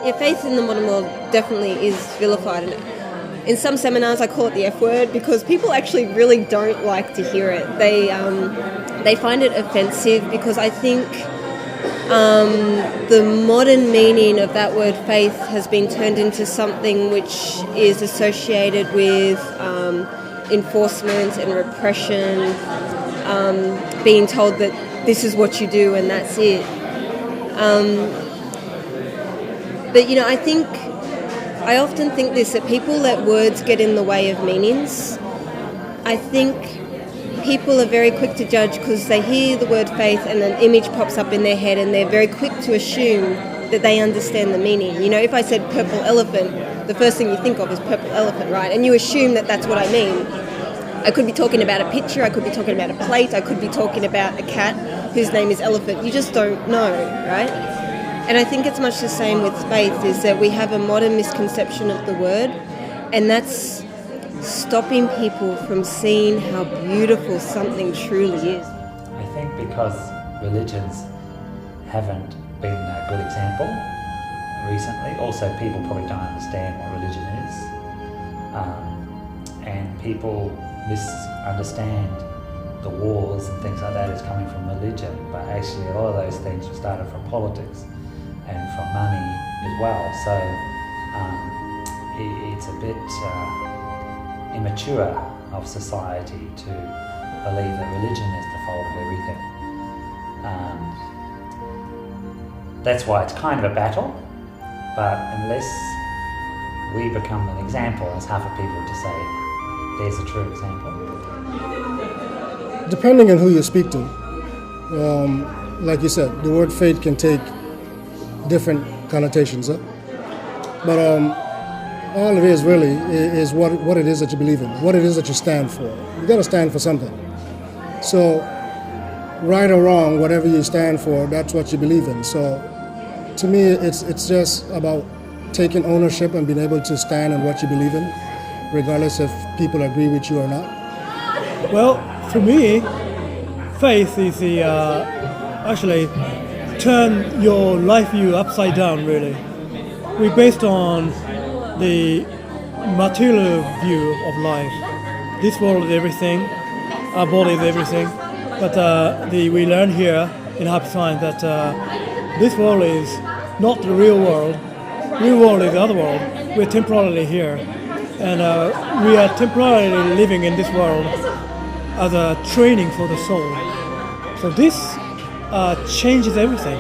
Yeah, faith in the modern world definitely is vilified. And in some seminars, I call it the F word because people actually really don't like to hear it. They find it offensive because I think the modern meaning of that word faith has been turned into something which is associated with enforcement and repression, being told that this is what you do and that's it. But, I often think this, that people let words get in the way of meanings. I think people are very quick to judge because they hear the word faith and an image pops up in their head and they're very quick to assume that they understand the meaning. If I said purple elephant, the first thing you think of is purple elephant, right? And you assume that that's what I mean. I could be talking about a picture, I could be talking about a plate, I could be talking about a cat whose name is Elephant. You just don't know, right? And I think it's much the same with faith, is that we have a modern misconception of the word, and that's stopping people from seeing how beautiful something truly is. I think because religions haven't been a good example recently, also people probably don't understand what religion is, and people misunderstand the wars and things like that as coming from religion, but actually a lot of those things were started from politics and from money as well. So it's a bit immature of society to believe that religion is the fault of everything. That's why it's kind of a battle, but unless we become an example as half of people to say there's a true example. Depending on who you speak to, like you said, the word faith can take different connotations, but all it is really is what it is that you believe in, what it is that you stand for. You got to stand for something. So, right or wrong, whatever you stand for, that's what you believe in. So, to me, it's just about taking ownership and being able to stand on what you believe in, regardless if people agree with you or not. Well, for me, faith is the actually turn your life view upside down, really. We're based on the material view of life. This world is everything, our body is everything, but we learn here in Happy Science that this world is not the real world. Real world is the other world. We're temporarily here, and we are temporarily living in this world as a training for the soul. So this changes everything,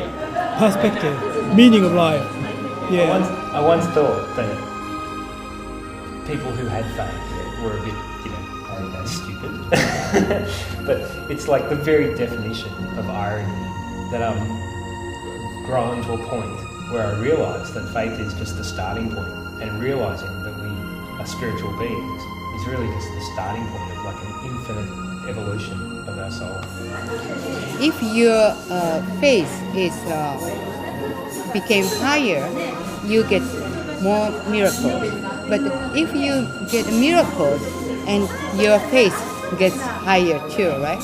perspective, meaning of life. Yeah. I once thought that people who had faith were a bit, stupid. But it's like the very definition of irony that I'm growing to a point where I realise that faith is just the starting point, and realising that we are spiritual beings is really just the starting point of like an infinite evolution of our soul. If your faith is became higher, you get more miracles. But if you get miracles and your faith gets higher too, right?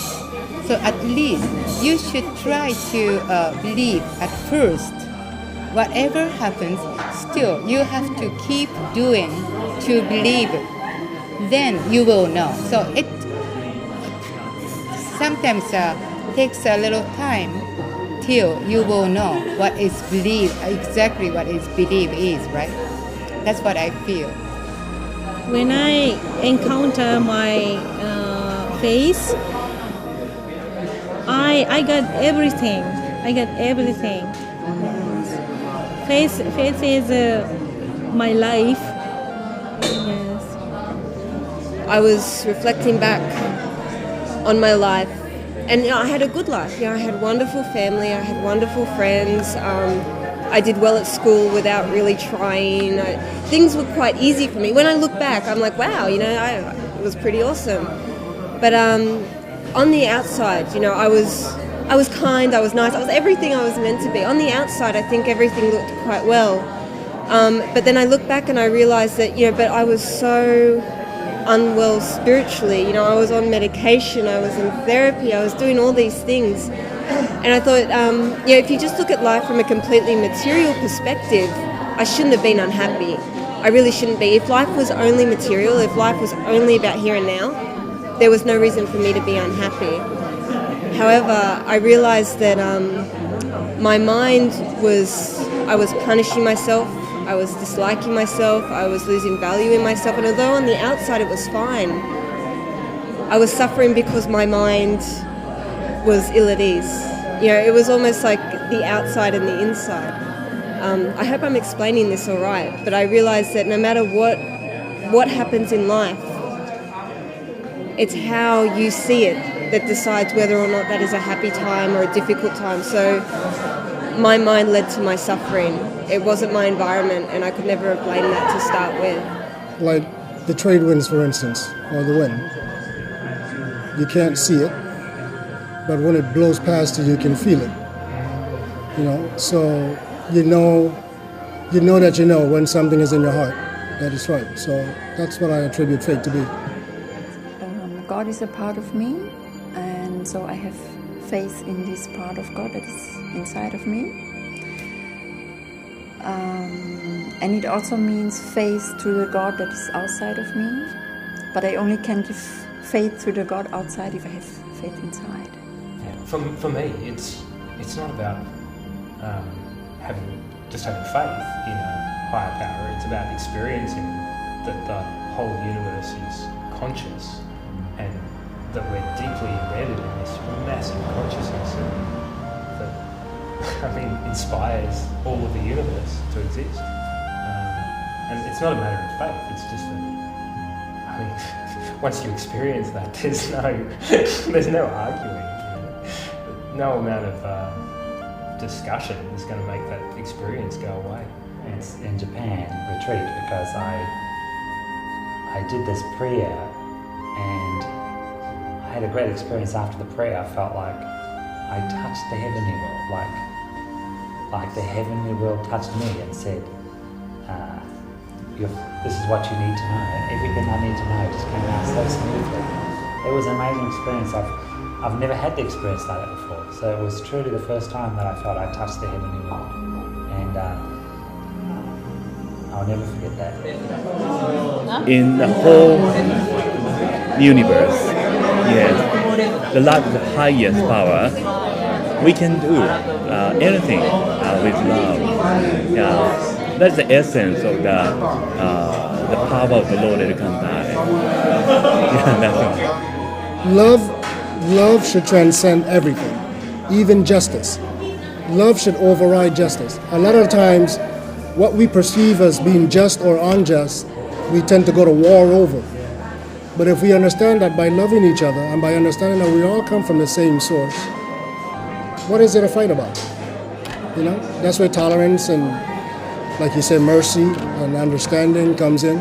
So at least you should try to believe at first. Whatever happens, still you have to keep doing to believe. Then you will know. So it sometimes takes a little time till you will know what is belief, exactly what is belief is, right? That's what I feel. When I encounter my faith, I got everything. I got everything. Faith is my life. Yes. I was reflecting back on my life, and I had a good life. I had wonderful family, I had wonderful friends. I did well at school without really trying. Things were quite easy for me. When I look back, I'm like, wow, it was pretty awesome. But on the outside, I was kind, I was nice, I was everything I was meant to be. On the outside, I think everything looked quite well. But then I look back and I realized that, but I was so unwell spiritually. I was on medication, I was in therapy, I was doing all these things. And I thought, if you just look at life from a completely material perspective, I shouldn't have been unhappy. I really shouldn't be. If life was only material, if life was only about here and now, there was no reason for me to be unhappy. However, I realized that my mind I was punishing myself, I was disliking myself, I was losing value in myself, and although on the outside it was fine, I was suffering because my mind was ill at ease. You know, it was almost like the outside and the inside. I hope I'm explaining this all right, but I realized that no matter what happens in life, it's how you see it that decides whether or not that is a happy time or a difficult time. So my mind led to my suffering. It wasn't my environment, and I could never have blamed that to start with. Like the trade winds, for instance, or the wind. You can't see it, but when it blows past you, you can feel it. You know, so you know that you know when something is in your heart. That is right. So that's what I attribute faith to be. God is a part of me, and so I have faith in this part of God that is inside of me. And it also means faith to the God that is outside of me. But I only can give faith to the God outside if I have faith inside. Yeah. For me, it's not about having faith in a higher power. It's about experiencing that the whole universe is conscious, and that we're deeply embedded in this massive consciousness that inspires all of the universe to exist. And it's not a matter of faith, it's just that, once you experience that, there's no arguing. No amount of discussion is going to make that experience go away. It's in Japan retreat because I did this prayer, and I had a great experience after the prayer. I felt like I touched the heavenly world, like the heavenly world touched me and said, this is what you need to know. And everything I need to know just came out so smoothly. It was an amazing experience. I've never had the experience like that before. So it was truly the first time that I felt I touched the heavenly world. And I'll never forget that. In the whole universe, yes, the love is the highest power. We can do anything with love. Yeah, that's the essence of the power of the Lord that comes by. Yeah, that's it. Love should transcend everything, even justice. Love should override justice. A lot of times, what we perceive as being just or unjust, we tend to go to war over. But if we understand that by loving each other and by understanding that we all come from the same source, what is there to fight about? You know, that's where tolerance and, like you said, mercy and understanding comes in.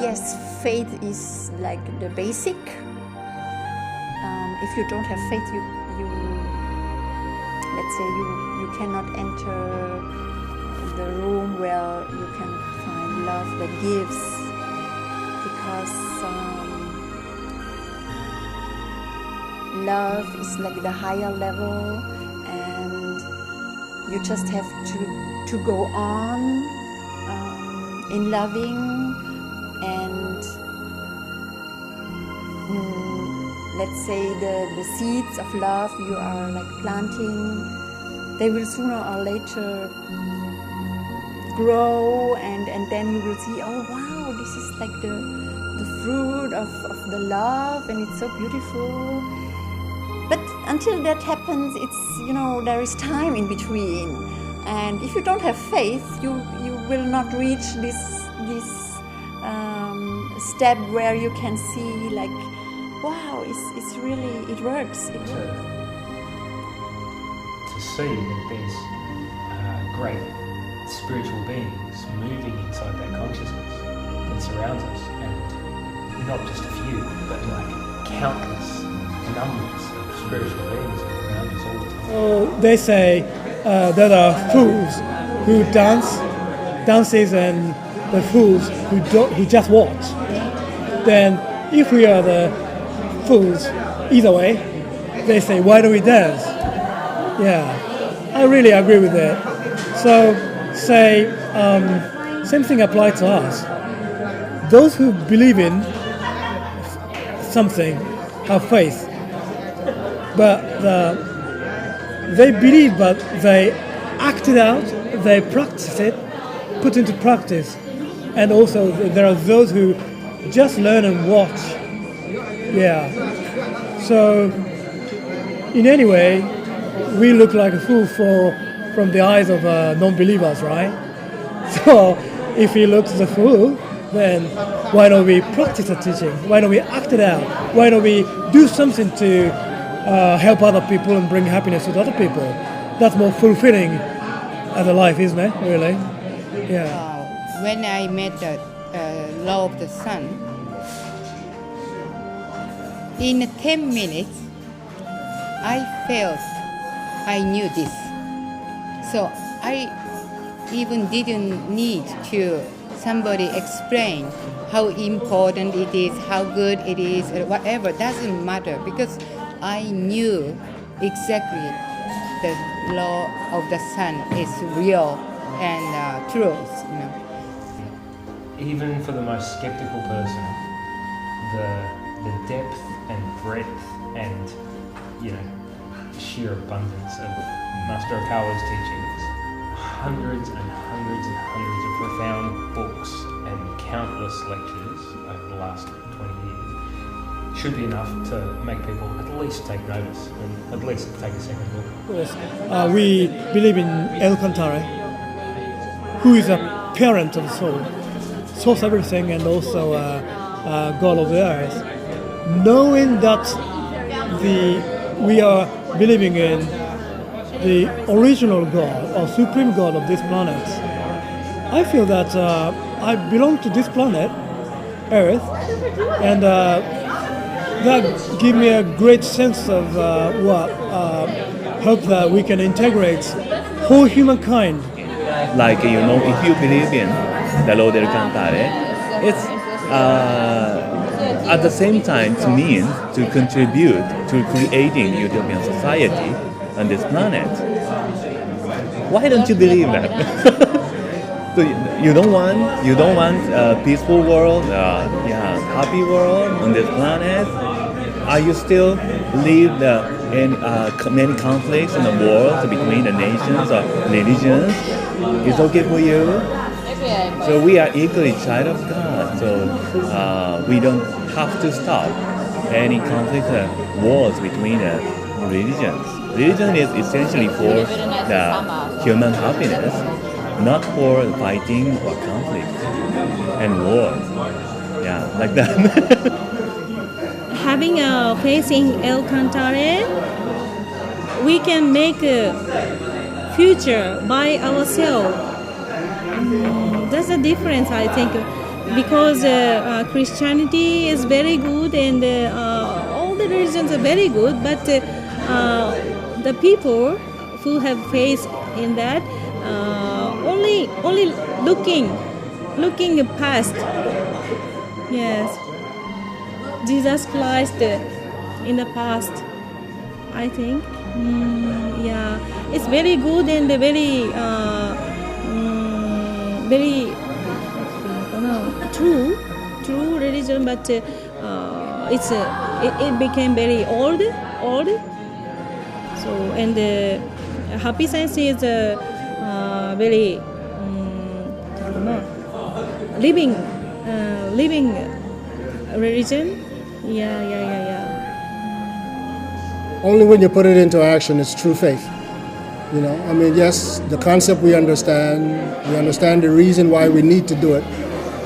Yes, faith is like the basic. If you don't have faith, let's say you cannot enter the room where you can find love that gives, because love is like the higher level, and you just have to go on in loving, and let's say the seeds of love you are like planting, they will sooner or later grow, and then you will see, oh wow, this is like the fruit of the love, and it's so beautiful. But until that happens, it's, there is time in between, and if you don't have faith, you will not reach this step where you can see like, wow, it's really, it works. To see that there's great spiritual beings moving inside that consciousness that surrounds us, and not just a few, but like countless numbers of spiritual beings around us all the time. Oh, they say there are fools who dances, and the fools who just watch. Then, if we are the fools, either way, they say, why do we dance? Yeah, I really agree with that. So, say same thing applies to us. Those who believe in something have faith, but they believe, but they act it out, they practice it, put into practice. And also there are those who just learn and watch. Yeah. So in any way, we look like a fool from the eyes of non-believers, right? So if he looks the fool, then why don't we practice the teaching? Why don't we act it out? Why don't we do something to help other people and bring happiness to other people? That's more fulfilling as a life, isn't it? Really? Yeah. When I met the law of the sun, in 10 minutes, I felt I knew this. So I even didn't need to somebody explain how important it is, how good it is, or whatever. Doesn't matter because I knew exactly the law of the sun is real and truth. You know. Even for the most skeptical person, the depth and breadth and sheer abundance of Master Okawa's teachings, hundreds and hundreds and hundreds of profound books and countless lectures over the last 20 years should be enough to make people at least take notice and at least take a second look. Yes. We believe in El Cantare, who is a parent of the soul, source everything, and also God of the earth. Knowing that we are believing in the original God or supreme God of this planet, I feel that I belong to this planet, Earth, and that gives me a great sense of hope that we can integrate whole humankind. Like, if you believe in the Lord del Cantare, it's at the same time to mean to contribute to creating utopian society on this planet. Why don't you believe that? So you don't want a peaceful world, happy world on this planet? Are you still live in many conflicts in the world between the nations or religions? It's okay for you? So we are equally child of God. So we don't have to stop any conflict wars between religions. Religion is essentially for the human happiness, not for fighting or conflict and war. Yeah, like that. Having a faith in El Cantare, we can make a future by ourselves. That's the difference, I think, because Christianity is very good and all the religions are very good, but the people who have faith in that only looking past. Yes, Jesus Christ in the past, I think. Yeah, it's very good and very true religion, but it became very old. So and happy science is very living religion. Yeah. Only when you put it into action, it's true faith. Yes, the concept we understand the reason why we need to do it,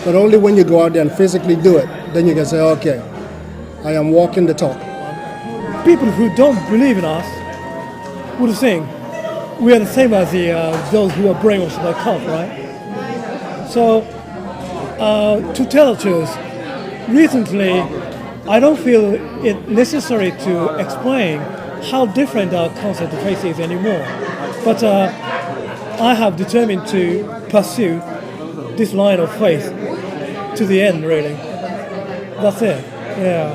but only when you go out there and physically do it, then you can say, okay, I am walking the talk. People who don't believe in us would think we are the same as those who are brainwashed by cult, right? So, to tell the truth, recently, I don't feel it necessary to explain how different our concept of faith is anymore. But I have determined to pursue this line of faith to the end, really. That's it. Yeah.